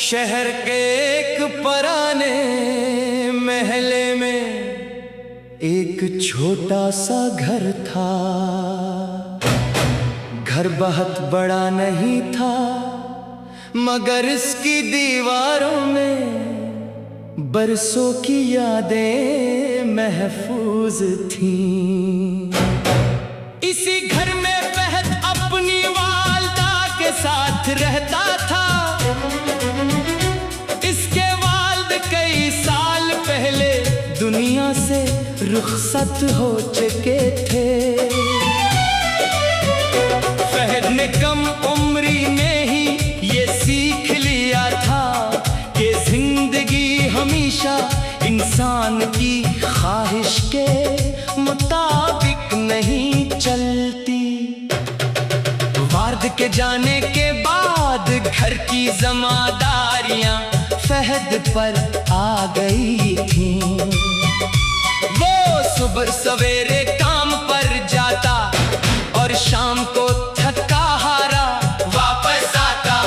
शहर के एक पुराने महले में एक छोटा सा घर था। घर बहुत बड़ा नहीं था, मगर इसकी दीवारों में बरसों की यादें महफूज थीं। इसी घर में फहद अपनी वालदा के साथ रहता था। इसके वालिद कई साल पहले दुनिया से रुखसत हो चुके थे। फहद ने कम उम्री में ही ये सीख लिया था कि जिंदगी हमेशा इंसान की ख्वाहिश के मुताबिक नहीं चलती। वालिद के जाने के बाद घर की जिम्मेदारियां फहद पर आ गई थीं। वो सुबह सवेरे काम पर जाता और शाम को थका हारा वापस आता।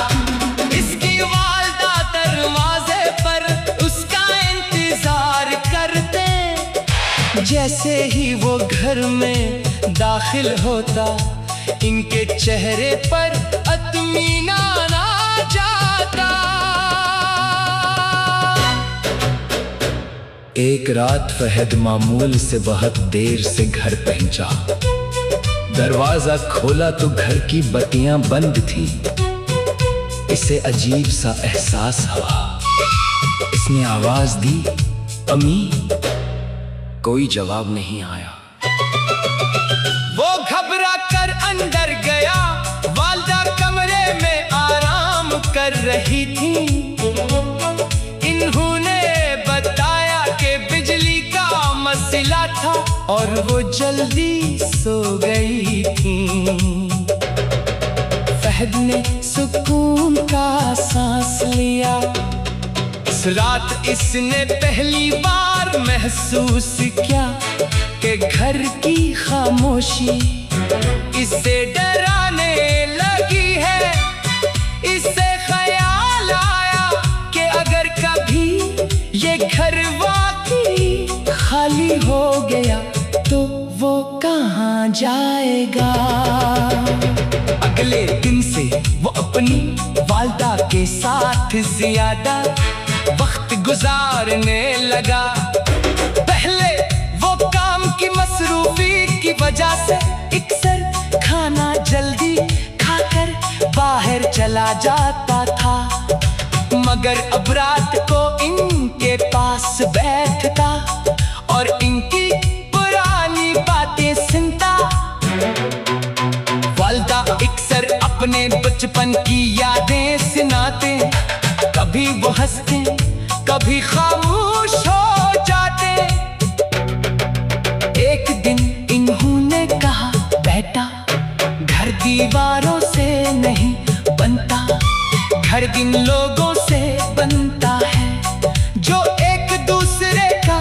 इसकी वालिदा दरवाजे पर उसका इंतजार करते। जैसे ही वो घर में दाखिल होता, इनके चेहरे पर इत्मीनान आ जाता। एक रात फहद मामूल से बहुत देर से घर पहुंचा। दरवाजा खोला तो घर की बत्तियां बंद थी। इसे अजीब सा एहसास हुआ। इसने आवाज दी, अम्मी। कोई जवाब नहीं आया। वो घबरा कर अंदर गया। वालिदा कमरे में आराम कर रही थी। इन्होंने बताया कि बिजली का मसला था और वो जल्दी सो गई थी। फहद ने सुकून का सांस लिया। इस रात इसने पहली बार महसूस किया कि घर की खामोशी इसे डराने लगी है। इसे ख्याल आया कि अगर कभी ये घर वाकई खाली हो गया तो वो कहाँ जाएगा। अगले दिन से वो अपनी वालिदा के साथ ज्यादा वक्त गुजारने लगा। पहले वो काम की मसरूफी की वजह से अक्सर खाना जल्दी खाकर बाहर चला जाता था, मगर अब रात को इनके पास बैठता और इनकी पुरानी बातें सुनता। वालिदा अक्सर अपने बचपन की यादें सुनाते। कभी वो हंसते, कभी खामोश हो जाते। एक दिन इन्होंने कहा, बेटा, घर दीवारों से नहीं बनता, घर इन लोगों से बनता है जो एक दूसरे का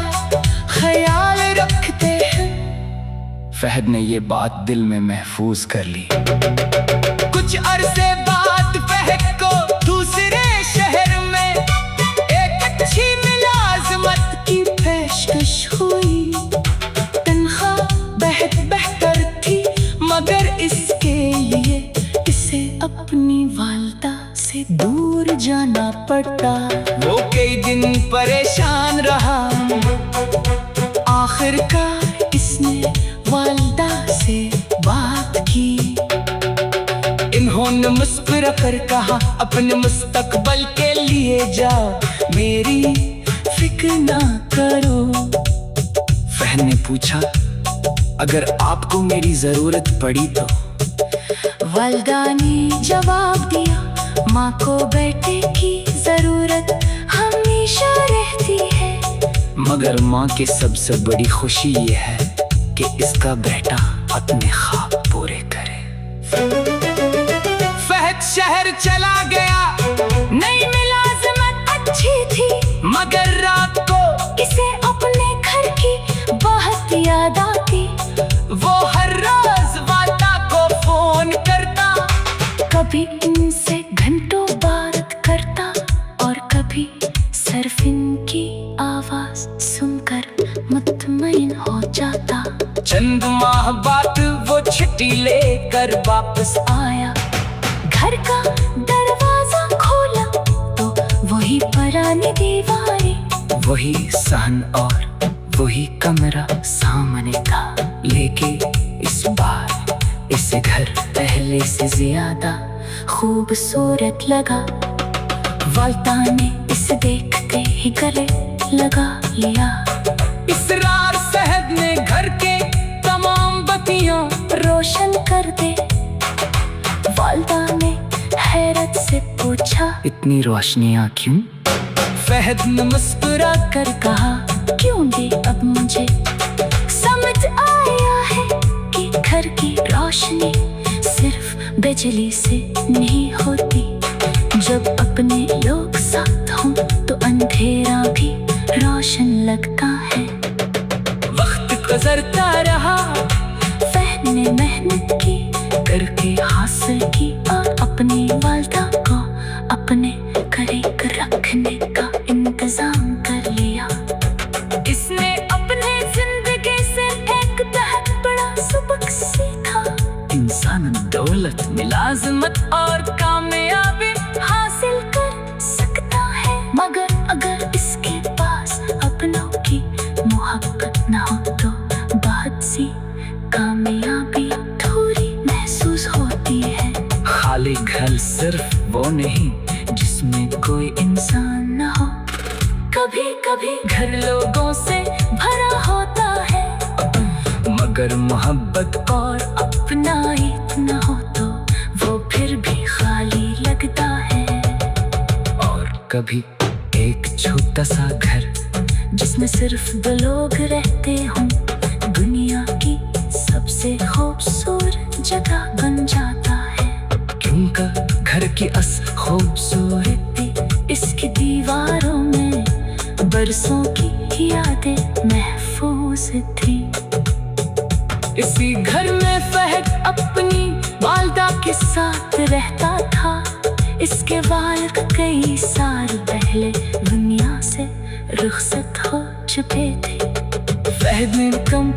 ख्याल रखते हैं। फहद ने ये बात दिल में महफूज कर ली। कुछ अरसे बाद फहद को दूसरे शहर में एक अच्छी मुलाजमत की पेशकश हुई। तनख्वाह बहुत बेहतर थी, मगर इसके लिए इसे अपनी वालिदा से दूर जाना पड़ता। वो कई दिन परेशान रहा। आखिरकार इसने वालिदा से बात की। इन्होंने मुस्कुरा कर कहा, अपने मुस्तकबल के लिए जाओ, मेरी फिक्र ना करो। फहद ने पूछा, अगर आपको मेरी जरूरत पड़ी तो? वालिदा ने जवाब दिया, माँ को बेटे की जरूरत हमेशा रहती है, मगर माँ की सबसे बड़ी खुशी ये है कि इसका बेटा अपने ख्वाब पूरे करे। फहद शहर चला गया। नई मुलाजमत अच्छी थी, मगर रात को इसे अपने घर की बहुत याद आती। वो हर रोज वालिदा को फोन करता, कभी इनसे घंटों बात करता और जाता। चंद माह बाद वो चिट्ठी लेकर वापस आया। घर का दरवाजा खोला तो वही पुरानी दीवारें, वही सहन और वही कमरा सामने था। लेकिन इस बार इसे घर पहले से ज्यादा खूबसूरत लगा। वाल्ता ने इसे देखते ही गले लगा लिया। इसरार शहद ने घर के तमाम बत्तियां रोशन कर दे। वाल्ता ने हैरत से पूछा, इतनी रोशनियां क्यों? फहद ने मुस्कुरा कर कहा, क्योंकि अब मुझे समझ आया है कि घर की रोशनी सिर्फ बिजली से नहीं होती। जब अपने लोग साथ हों तो अंधेरा भी रोशन लगता है। वक्त गुजरता रहा, फहद ने मेहनत की करके हासिल की और अपनी वाल्दा को अपने करीब रखने का इंतजाम कर लिया। इसने अपने जिंदगी से एक बहुत बड़ा सबक सीखा। इंसान दौलत, मुलाजमत और कामयाबी हासिल कर सकता है, मगर अगर इसके पास अपनों की मोहब्बत न हो तो बहुत सी कामयाबी थोड़ी महसूस होती है। खाली घर सिर्फ वो नहीं जिसमें कोई इंसान न हो। कभी कभी घर लोगों से भरा होता है, मगर मोहब्बत और अपनाई न हो तो वो फिर भी खाली लगता है। और कभी एक छोटा सा घर जिसमें सिर्फ दो लोग रहते हों, दुनिया की सबसे खूबसूरत जगह बन जाता है। क्योंकि घर की खूबसूरती इसकी दीवारों में बरसों की यादें महफूज थी। इसी घर में फहद अपनी वाल्दा के साथ रहता था। इसके वालिद कई साल पहले दुनिया से रुखसत हो चुके थे। फहद ने कम